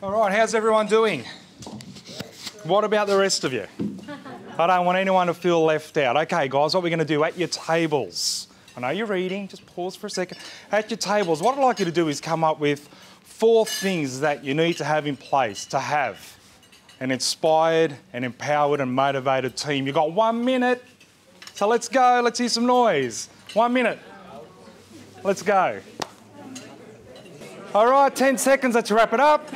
All right, how's everyone doing? What about the rest of you? I don't want anyone to feel left out. Okay, guys, what we're going to do at your tables. I know you're reading, just pause for a second. At your tables, what I'd like you to do is come up with 4 things that you need to have in place to have an inspired and empowered and motivated team. You've got 1 minute, so let's go. Let's hear some noise. 1 minute. Let's go. All right, 10 seconds, let's wrap it up.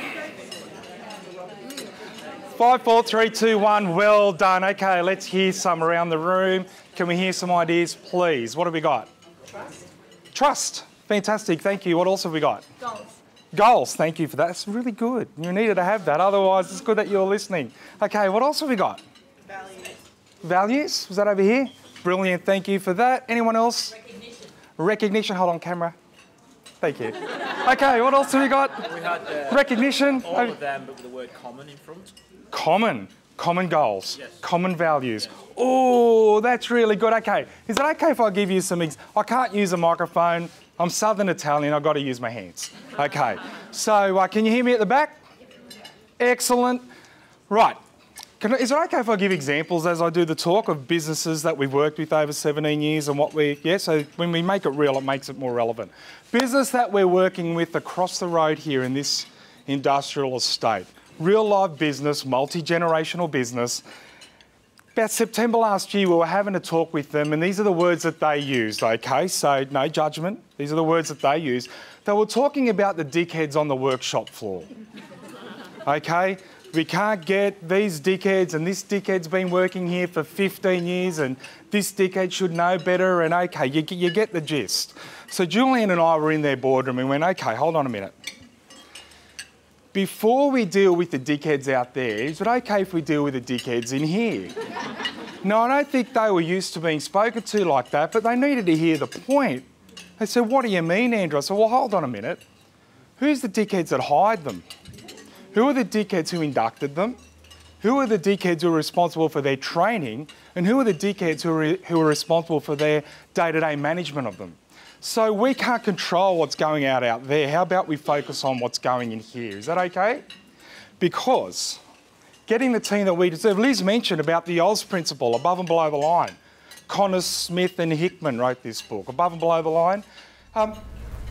5, 4, 3, 2, 1, well done. Okay, let's hear some around the room. Can we hear some ideas, please? What have we got? Trust. Trust. Fantastic, thank you. What else have we got? Goals. Goals, thank you for that. That's really good. You needed to have that, otherwise it's good that you're listening. Okay, what else have we got? Values. Values, was that over here? Brilliant, thank you for that. Anyone else? Recognition. Recognition, hold on camera. Thank you. Okay, what else have we got? We had Recognition. all of them, but with the word common in front. Common goals, yes. Common values. Yes. Oh, that's really good. Okay, is it okay if I give you some, I can't use a microphone. I'm Southern Italian, I've got to use my hands. Okay, so can you hear me at the back? Excellent. Right, is it okay if I give examples as I do the talk of businesses that we've worked with over 17 years and what so when we make it real, it makes it more relevant. Business that we're working with across the road here in this industrial estate. Real life business, multi-generational business. About September last year, we were having a talk with them, and these are the words that they used, okay? So no judgment. These are the words that they used. They were talking about the dickheads on the workshop floor, okay? We can't get these dickheads, and this dickhead's been working here for 15 years, and this dickhead should know better, and okay, you get the gist. So Julian and I were in their boardroom and went, okay, hold on a minute. Before we deal with the dickheads out there, is it okay if we deal with the dickheads in here? No, I don't think they were used to being spoken to like that, but they needed to hear the point. They said, what do you mean, Andrew? I said, well, hold on a minute. Who's the dickheads that hired them? Who are the dickheads who inducted them? Who are the dickheads who are responsible for their training? And who are the dickheads who are responsible for their day-to-day management of them? So we can't control what's going out there. How about we focus on what's going in here? Is that okay? Because getting the team that we deserve, Liz mentioned about the Oz principle, above and below the line. Connor, Smith and Hickman wrote this book, Above and Below the Line.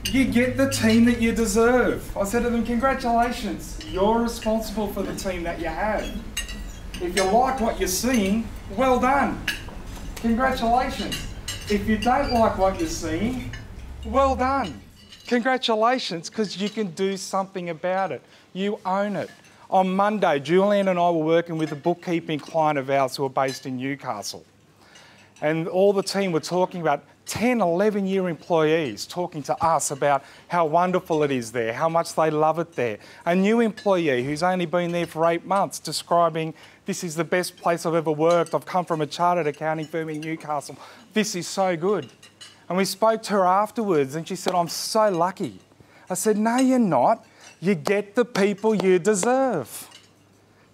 You get the team that you deserve. I said to them, congratulations, you're responsible for the team that you have. If you like what you're seeing, well done. Congratulations. If you don't like what you're seeing, well done. Congratulations, because you can do something about it. You own it. On Monday, Julian and I were working with a bookkeeping client of ours who are based in Newcastle. And all the team were talking about 10, 11-year employees talking to us about how wonderful it is there, how much they love it there. A new employee who's only been there for 8 months describing, this is the best place I've ever worked. I've come from a chartered accounting firm in Newcastle. This is so good. And we spoke to her afterwards and she said, I'm so lucky. I said, no, you're not. You get the people you deserve.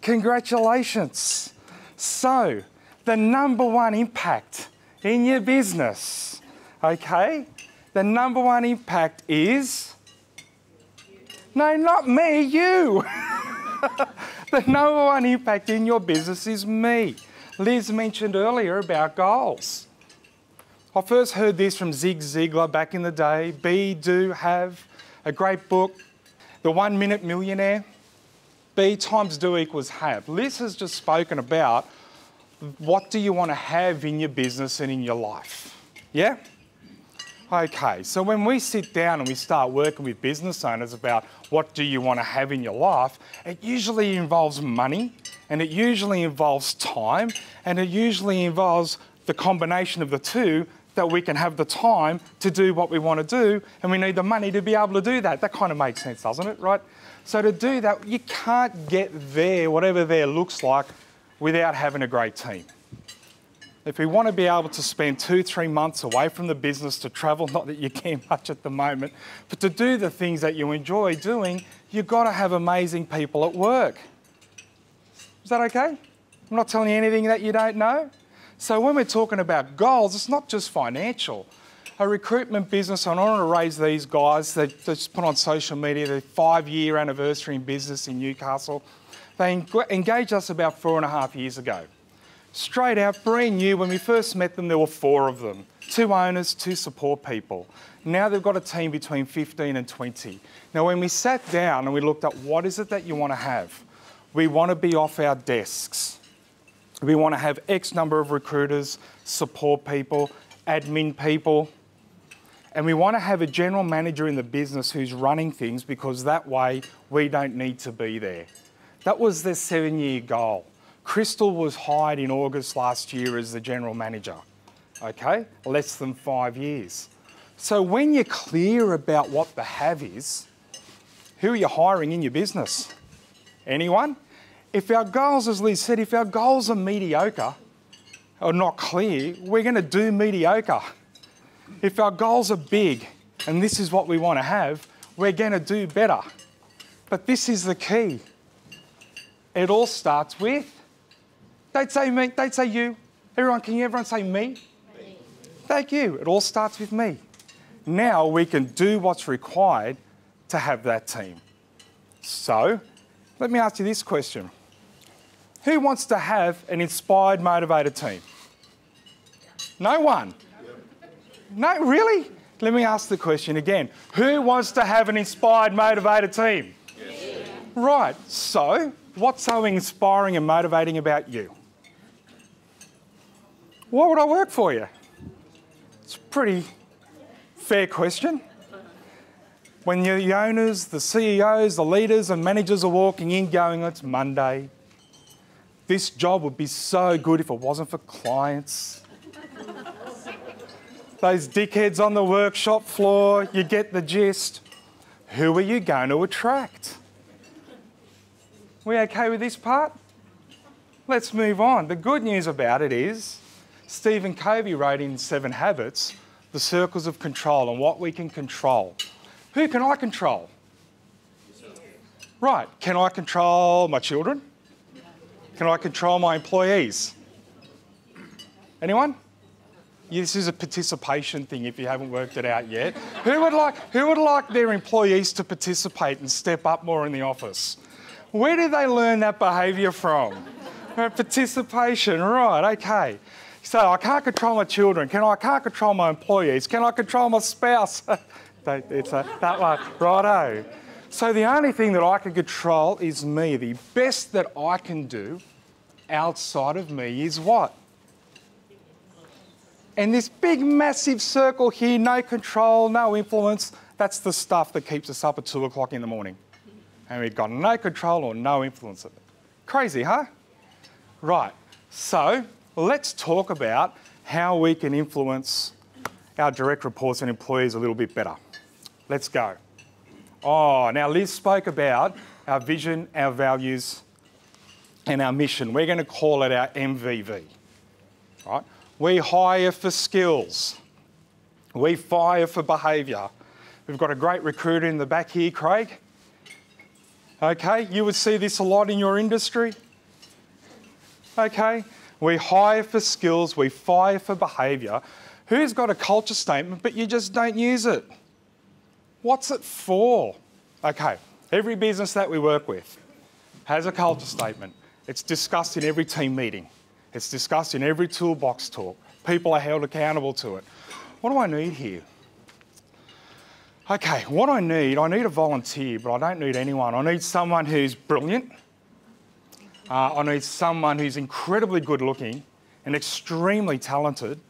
Congratulations. So, the #1 impact in your business, okay? The #1 impact is... No, not me, you. The #1 impact in your business is me. Liz mentioned earlier about goals. I first heard this from Zig Ziglar back in the day. Be, do, have, a great book, The 1 Minute Millionaire. Be times do equals have. Liz has just spoken about what do you want to have in your business and in your life. Yeah? Okay, so when we sit down and we start working with business owners about what do you want to have in your life, it usually involves money, and it usually involves time, and it usually involves the combination of the two, that we can have the time to do what we want to do, and we need the money to be able to do that. That kind of makes sense, doesn't it, right? So to do that, you can't get there, whatever there looks like, without having a great team. If we want to be able to spend 2-3 months away from the business to travel, not that you can much at the moment, but to do the things that you enjoy doing, you've got to have amazing people at work. Is that okay? I'm not telling you anything that you don't know. So when we're talking about goals, it's not just financial. a recruitment business, and I want to raise these guys. They just put on social media their 5-year anniversary in business in Newcastle. They engaged us about 4.5 years ago. Straight out, brand new. When we first met them, there were 4 of them. 2 owners, 2 support people. Now they've got a team between 15 and 20. Now, when we sat down and we looked at what is it that you want to have, we want to be off our desks. We want to have X number of recruiters, support people, admin people, and we want to have a general manager in the business who's running things, because that way we don't need to be there. That was their 7-year goal. Crystal was hired in August last year as the general manager, okay? Less than 5 years. So when you're clear about what the have is, who are you hiring in your business? Anyone? If our goals, as Liz said, if our goals are mediocre or not clear, we're going to do mediocre. If our goals are big and this is what we want to have, we're going to do better. But this is the key. It all starts with, don't say me, don't say you. Everyone say me? Me. Thank you. It all starts with me. Now we can do what's required to have that team. So, let me ask you this question. Who wants to have an inspired, motivated team? No one? No, really? Let me ask the question again. Who wants to have an inspired, motivated team? Yes. Right, so what's so inspiring and motivating about you? Why would I work for you? It's a pretty fair question. When the owners, the CEOs, the leaders and managers are walking in going, it's Monday. This job would be so good if it wasn't for clients. Those dickheads on the workshop floor, you get the gist. Who are you going to attract? We okay with this part? Let's move on. The good news about it is Stephen Covey wrote in 7 Habits, the circles of control and what we can control. Who can I control? Right, can I control my children? Can I control my employees? Anyone? This is a participation thing if you haven't worked it out yet. Who would like their employees to participate and step up more in the office? Where did they learn that behaviour from? Participation, right, okay. So I can't control my children. I can't control my employees. Can I control my spouse? It's that one, righto. So the only thing that I can control is me. The best that I can do outside of me is what? And this big, massive circle here, no control, no influence, that's the stuff that keeps us up at 2 o'clock in the morning. And we've got no control or no influence of it. Crazy, huh? Right, so let's talk about how we can influence our direct reports and employees a little bit better. Let's go. Oh, now Liz spoke about our vision, our values, and our mission. We're going to call it our MVV, right? We hire for skills. We fire for behaviour. We've got a great recruiter in the back here, Craig. Okay, you would see this a lot in your industry. Okay, we hire for skills, we fire for behaviour. Who's got a culture statement but you just don't use it? What's it for? Okay, every business that we work with has a culture statement. It's discussed in every team meeting. It's discussed in every toolbox talk. People are held accountable to it. What do I need here? Okay, what I need a volunteer, but I don't need anyone. I need someone who's brilliant. I need someone who's incredibly good looking and extremely talented.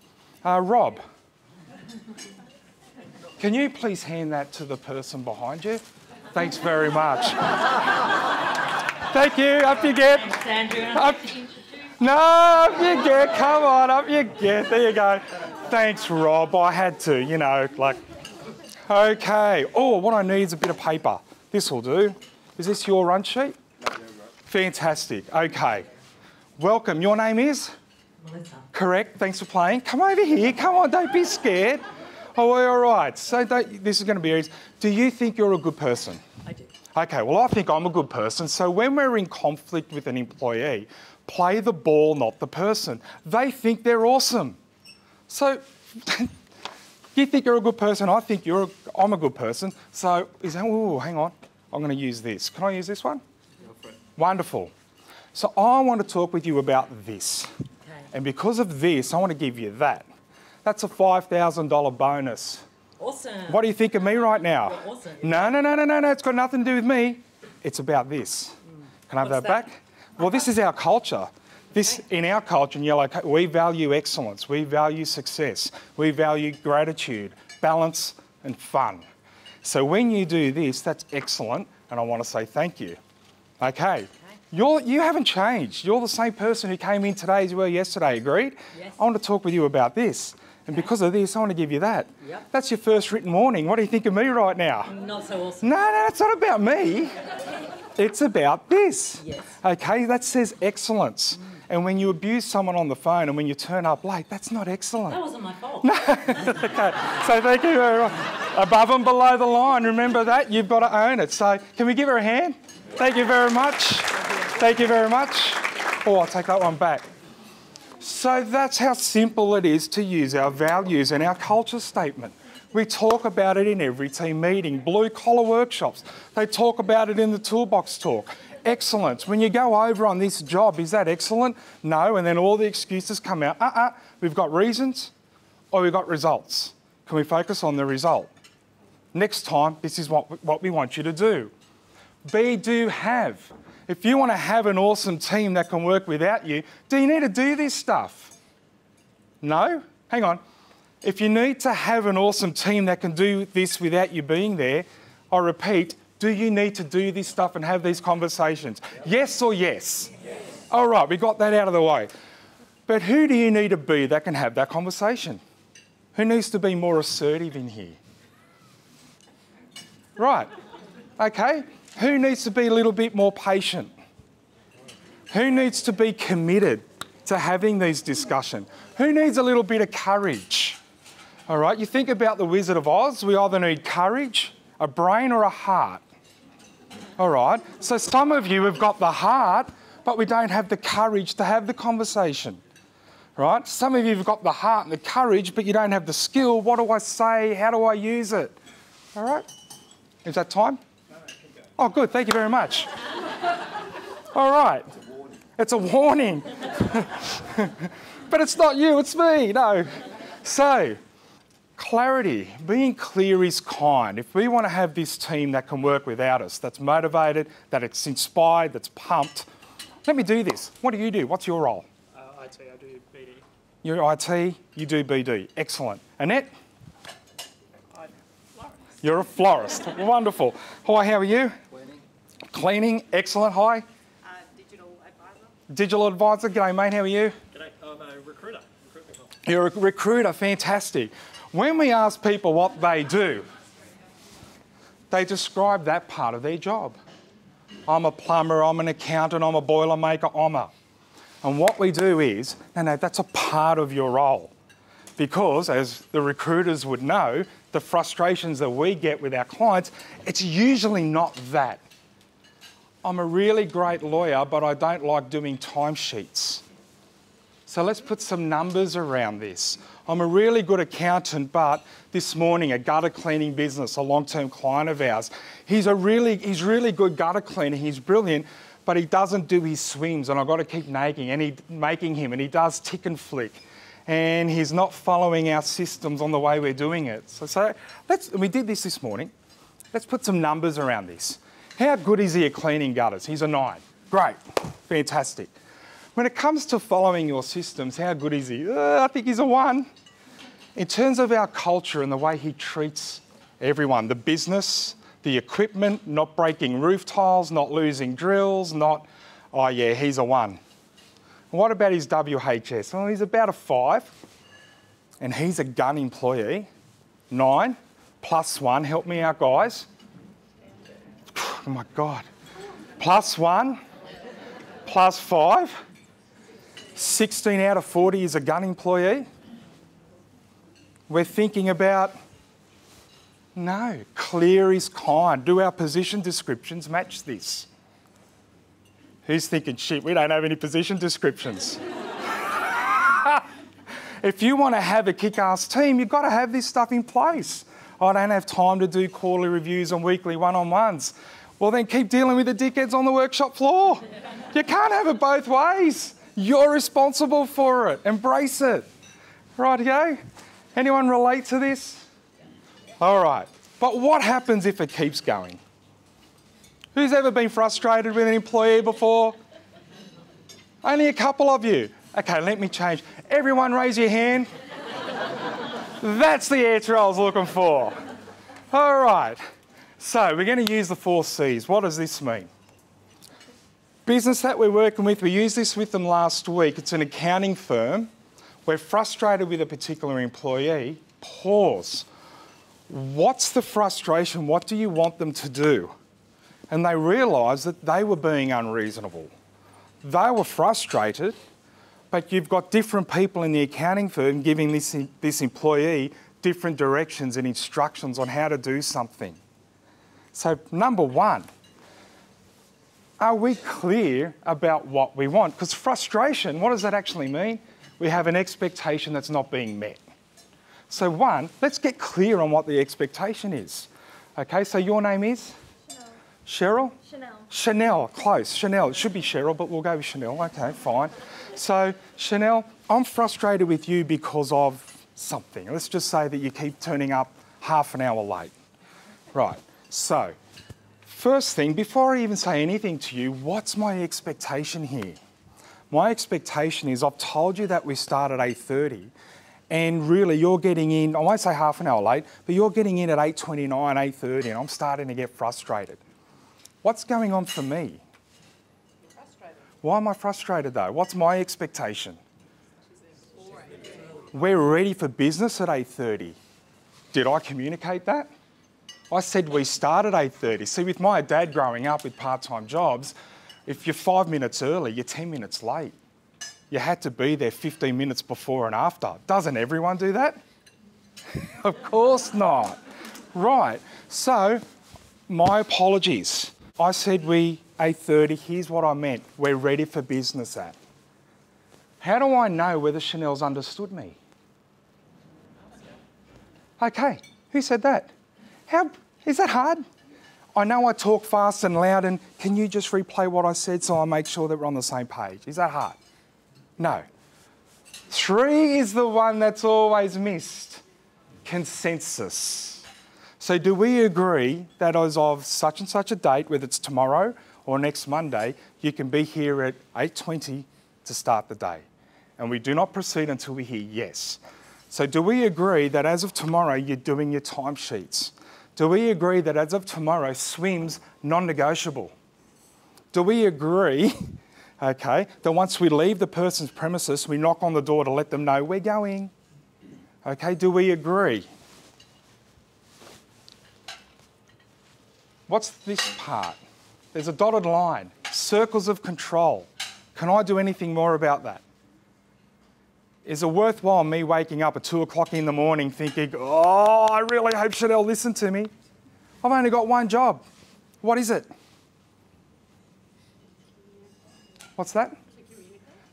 Rob, can you please hand that to the person behind you? Thanks very much. Thank you, up you get. No, up you get, come on, up you get. There you go. Thanks, Rob. I had to, you know, like... Okay. Oh, what I need is a bit of paper. This will do. Is this your run sheet? Fantastic. Okay. Welcome. Your name is? Melissa. Correct. Thanks for playing. Come over here. Come on, don't be scared. Oh, we're all right. So this is going to be easy. Do you think you're a good person? I do. Okay, well, I think I'm a good person. So when we're in conflict with an employee, play the ball, not the person. They think they're awesome. So You think you're a good person, I think I'm a good person. So hang on, I'm going to use this. Can I use this one? Go for it. Wonderful. So I want to talk with you about this. Okay. And because of this, I want to give you that. That's a $5,000 bonus. Awesome. What do you think of me right now? You're awesome. No. It's got nothing to do with me. It's about this. Can I have that What's that? back? Well, this is our culture. In our culture in Yellow, we value excellence. We value success. We value gratitude, balance, and fun. So when you do this, that's excellent, and I want to say thank you. Okay. You haven't changed. You're the same person who came in today as you were yesterday, agreed? Yes. I want to talk with you about this. And because of this, I want to give you that. Yep. That's your first written warning. What do you think of me right now? Not so awesome. No, it's not about me. It's about this. Yes. Okay, that says excellence. And when you abuse someone on the phone and when you turn up late, that's not excellent. That wasn't my fault. Okay, so thank you very much. Above and below the line, remember that? You've got to own it. So can we give her a hand? Thank you very much. Thank you very much. Oh, I'll take that one back. So that's how simple it is to use our values and our culture statement. We talk about it in every team meeting, blue collar workshops. They talk about it in the toolbox talk. Excellence. When you go over on this job, is that excellent? No, and then all the excuses come out. We've got reasons or we've got results. Can we focus on the result? Next time, this is what we want you to do. Be, do, have. If you want to have an awesome team that can work without you, do you need to do this stuff? No? Hang on. If you need to have an awesome team that can do this without you being there, I repeat, do you need to do this stuff and have these conversations? Yes or yes? Yes. All right, we got that out of the way. But who do you need to be that can have that conversation? Who needs to be more assertive in here? Right. Okay. Who needs to be a little bit more patient? Who needs to be committed to having these discussions? Who needs a little bit of courage? All right, you think about the Wizard of Oz, we either need courage, a brain or a heart. All right, so some of you have got the heart, but we don't have the courage to have the conversation. Right? Some of you have got the heart and the courage, but you don't have the skill. What do I say? How do I use it? All right? Is that time? Oh, good. Thank you very much. All right. It's a warning. But it's not you, it's me. No. So, clarity. Being clear is kind. If we want to have this team that can work without us, that's motivated, that it's inspired, that's pumped, let me do this. What do you do? What's your role? IT, I do BD. You're IT, you do BD. Excellent. Annette? You're a florist. Wonderful. Hi, how are you? Cleaning. Excellent. Hi. Digital advisor. Digital advisor. G'day, mate. How are you? G'day, I'm a recruiter. Recruitment consultant. You're a recruiter. Fantastic. When we ask people what they do, they describe that part of their job. I'm a plumber, I'm an accountant, I'm a boilermaker, And what we do is, no, that's a part of your role. Because, as the recruiters would know, the frustrations that we get with our clients, it's usually not that. I'm a really great lawyer, but I don't like doing timesheets. So let's put some numbers around this. I'm a really good accountant, but this morning a gutter cleaning business, a long-term client of ours, he's really good gutter cleaner, he's brilliant, but he doesn't do his swims, and I've got to keep making him, and he does tick and flick. And he's not following our systems on the way we're doing it. So we did this morning. Let's put some numbers around this. How good is he at cleaning gutters? He's a 9. Great. Fantastic. When it comes to following your systems, how good is he? I think he's a 1. In terms of our culture and the way he treats everyone, the business, the equipment, not breaking roof tiles, not losing drills, oh yeah, he's a 1. What about his WHS? Well, he's about a 5, and he's a gun employee. 9 plus 1, help me out, guys. Oh my God. Plus 1, plus 5, 16 out of 40 is a gun employee. We're thinking about, no, clear is kind. Do our position descriptions match this? Who's thinking, shit, we don't have any position descriptions? If you want to have a kick-ass team, you've got to have this stuff in place. I don't have time to do quarterly reviews and weekly one-on-ones. Well, then keep dealing with the dickheads on the workshop floor. You can't have it both ways. You're responsible for it. Embrace it. Rightio? Anyone relate to this? All right. But what happens if it keeps going? Who's ever been frustrated with an employee before? Only a couple of you. Okay, let me change. Everyone raise your hand. That's the answer I was looking for. All right. So we're going to use the 4 C's. What does this mean? Business that we're working with, we used this with them last week. It's an accounting firm. We're frustrated with a particular employee. Pause. What's the frustration? What do you want them to do? And they realised that they were being unreasonable. They were frustrated, but you've got different people in the accounting firm giving this employee different directions and instructions on how to do something. So, number 1, are we clear about what we want? Because frustration, what does that actually mean? We have an expectation that's not being met. So 1, let's get clear on what the expectation is. Okay, so your name is? Cheryl. Chanel? Chanel, close. Chanel, it should be Cheryl, but we'll go with Chanel. Okay, fine. So, Chanel, I'm frustrated with you because of something. Let's just say that you keep turning up half an hour late. Right, so, first thing, before I even say anything to you, what's my expectation here? My expectation is I've told you that we start at 8:30 and really you're getting in, I won't say half an hour late, but you're getting in at 8:29, 8:30 and I'm starting to get frustrated. What's going on for me? You're frustrated. Why am I frustrated though? What's my expectation? We're ready for business at 8:30. Did I communicate that? I said we start at 8:30. See, with my dad growing up with part-time jobs, if you're 5 minutes early, you're 10 minutes late. You had to be there 15 minutes before and after. Doesn't everyone do that? Of course not. Right, so my apologies. I said 8:30, here's what I meant. We're ready for business at. How do I know whether Chanel's understood me? Okay, who said that? How, is that hard? I know I talk fast and loud and can you just replay what I said so I make sure that we're on the same page? Is that hard? No. 3 is the one that's always missed. Consensus. So do we agree that as of such and such a date, whether it's tomorrow or next Monday, you can be here at 8:20 to start the day? And we do not proceed until we hear yes. So do we agree that as of tomorrow, you're doing your timesheets? Do we agree that as of tomorrow, swim's non-negotiable? Do we agree, okay, that once we leave the person's premises, we knock on the door to let them know we're going? Okay, do we agree? What's this part? There's a dotted line, circles of control. Can I do anything more about that? Is it worthwhile me waking up at 2 o'clock in the morning thinking, oh, I really hope Chanel listened to me? I've only got one job. What is it? What's that?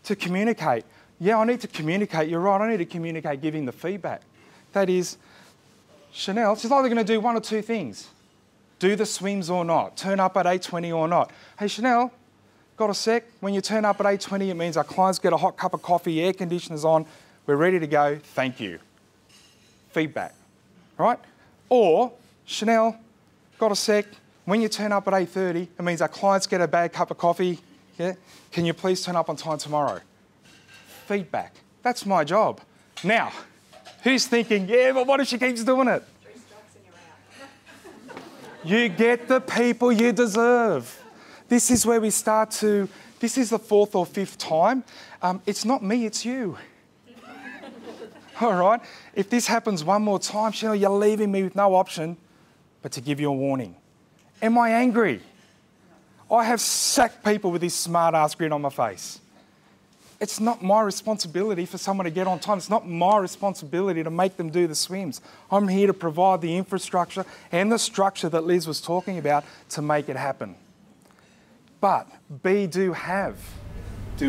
To communicate. Yeah, I need to communicate. You're right, I need to communicate giving the feedback. That is, Chanel, she's either going to do one or 2 things. Do the swims or not. Turn up at 8:20 or not. Hey, Chanel, got a sec? When you turn up at 8:20, it means our clients get a hot cup of coffee, air conditioners on, we're ready to go, thank you. Feedback, right? Or, Chanel, got a sec? When you turn up at 8:30, it means our clients get a bad cup of coffee, yeah? Can you please turn up on time tomorrow? Feedback, that's my job. Now, who's thinking, yeah, but what if she keeps doing it? 3 strikes and you're out. You get the people you deserve. This is where we start to, this is the 4th or 5th time. It's not me, it's you. All right? If this happens one more time, Chanel, you're leaving me with no option but to give you a warning. Am I angry? I have sacked people with this smart-ass grin on my face. It's not my responsibility for someone to get on time. It's not my responsibility to make them do the swims. I'm here to provide the infrastructure and the structure that Liz was talking about to make it happen. But do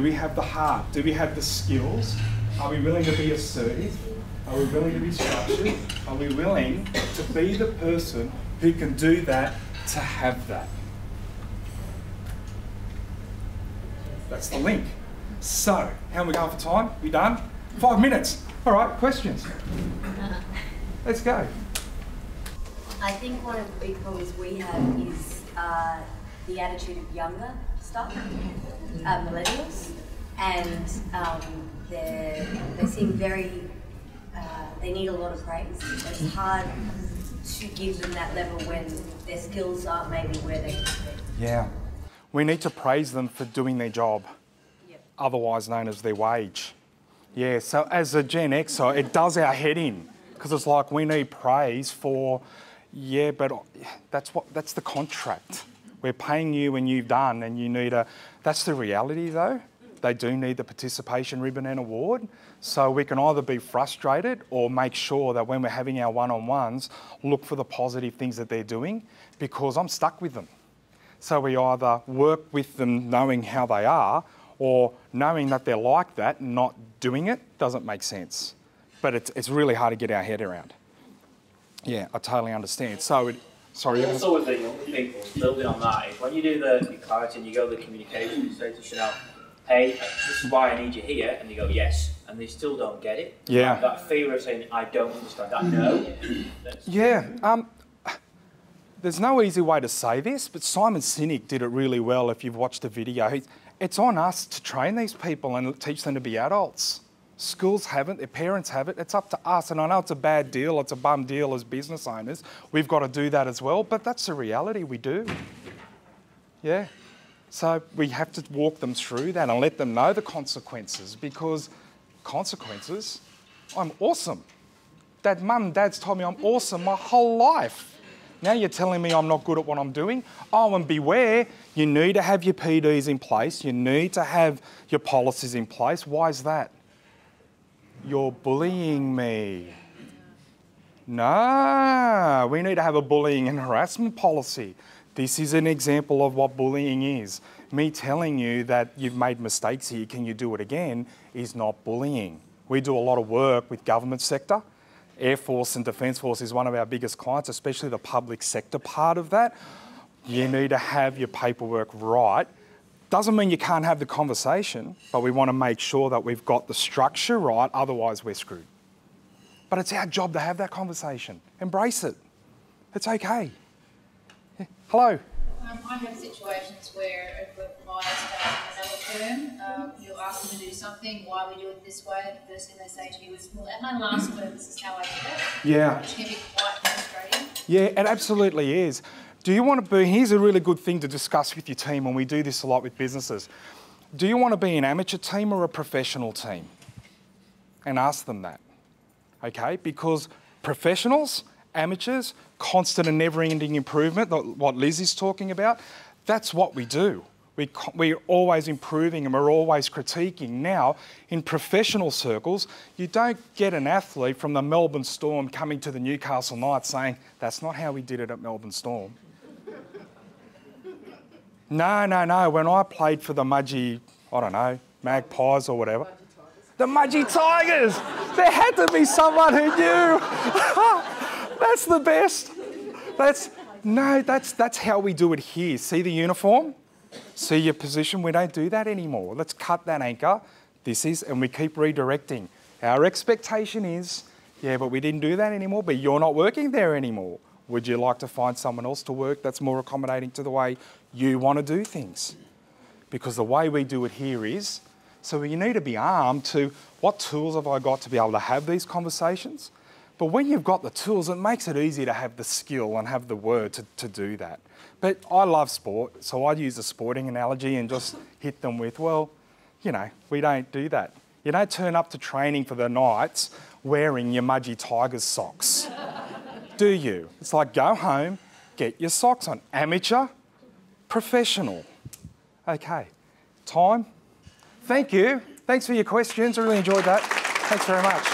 we have the heart? Do we have the skills Are we willing to be assertive? Are we willing to be structured? Are we willing to be the person who can do that to have that? That's the link. So, how are we going for time? We done? 5 minutes. All right, questions? Let's go. I think one of the big problems we have is the attitude of younger stuff, millennials, and they seem very, they need a lot of praise. It's hard to give them that level when their skills aren't maybe where they could be. Yeah. We need to praise them for doing their job, otherwise known as their wage. Yeah, so as a Gen Xer, it does our head in, because it's like we need praise for, yeah, but that's the contract. We're paying you when you've done, and you need that's the reality though. They do need the participation ribbon and award. So we can either be frustrated or make sure that when we're having our one-on-ones, look for the positive things that they're doing, because I'm stuck with them. So we either work with them knowing how they are, or knowing that they're like that and not doing it doesn't make sense. But it's really hard to get our head around. Yeah, I totally understand. So, sorry. Also with the younger people, building on that, is when you do the clarity and you go the communication, you say to Chanel, hey, this is why I need you here, and they go, yes, and they still don't get it. Yeah. That fear of saying, I don't understand that, no. Yeah. There's no easy way to say this, but Simon Sinek did it really well if you've watched the video. It's on us to train these people and teach them to be adults. Schools haven't, their parents haven't, it's up to us. And I know it's a bad deal, it's a bum deal as business owners. We've got to do that as well, but that's the reality, we do. Yeah. So we have to walk them through that and let them know the consequences, because consequences, I'm awesome. Mum and Dad's told me I'm awesome my whole life. Now you're telling me I'm not good at what I'm doing? Oh, and beware, you need to have your PDs in place. You need to have your policies in place. Why is that? You're bullying me. No, we need to have a bullying and harassment policy. This is an example of what bullying is. Me telling you that you've made mistakes here, can you do it again, is not bullying. We do a lot of work with government sector. Air Force and Defence Force is one of our biggest clients, especially the public sector part of that. You need to have your paperwork right. Doesn't mean you can't have the conversation, but we want to make sure that we've got the structure right, otherwise we're screwed. But it's our job to have that conversation. Embrace it. It's okay. Yeah. Hello. I have situations where if we're clients have another firm, you'll ask them to do something, why we do it this way, and the first thing they say to you is, well, at my last firm, this is how I did it. Yeah. Which can be quite frustrating. Yeah, it absolutely is. Do you want to be, here's a really good thing to discuss with your team, and we do this a lot with businesses. Do you want to be an amateur team or a professional team? And ask them that, okay? Because professionals, amateurs, constant and never-ending improvement, what Liz is talking about, that's what we do. We're always improving and we're always critiquing. Now, in professional circles, you don't get an athlete from the Melbourne Storm coming to the Newcastle Knights saying, that's not how we did it at Melbourne Storm. No. When I played for the Mudgee, I don't know, Magpies or whatever, the Mudgee Tigers, there had to be someone who knew. That's the best. That's how we do it here. See the uniform? See your position? We don't do that anymore. Let's cut that anchor. And we keep redirecting. Our expectation is, yeah, but we didn't do that anymore, but you're not working there anymore. Would you like to find someone else to work that's more accommodating to the way you want to do things? Because the way we do it here is, so you need to be armed to what tools have I got to be able to have these conversations? But when you've got the tools, it makes it easy to have the skill and have the word to do that. But I love sport, so I'd use a sporting analogy and just hit them with, well, you know, we don't do that. You don't turn up to training for the Knights wearing your Mudgee Tigers socks, do you? It's like, go home, get your socks on. Amateur, professional. Okay, time. Thank you. Thanks for your questions. I really enjoyed that. Thanks very much.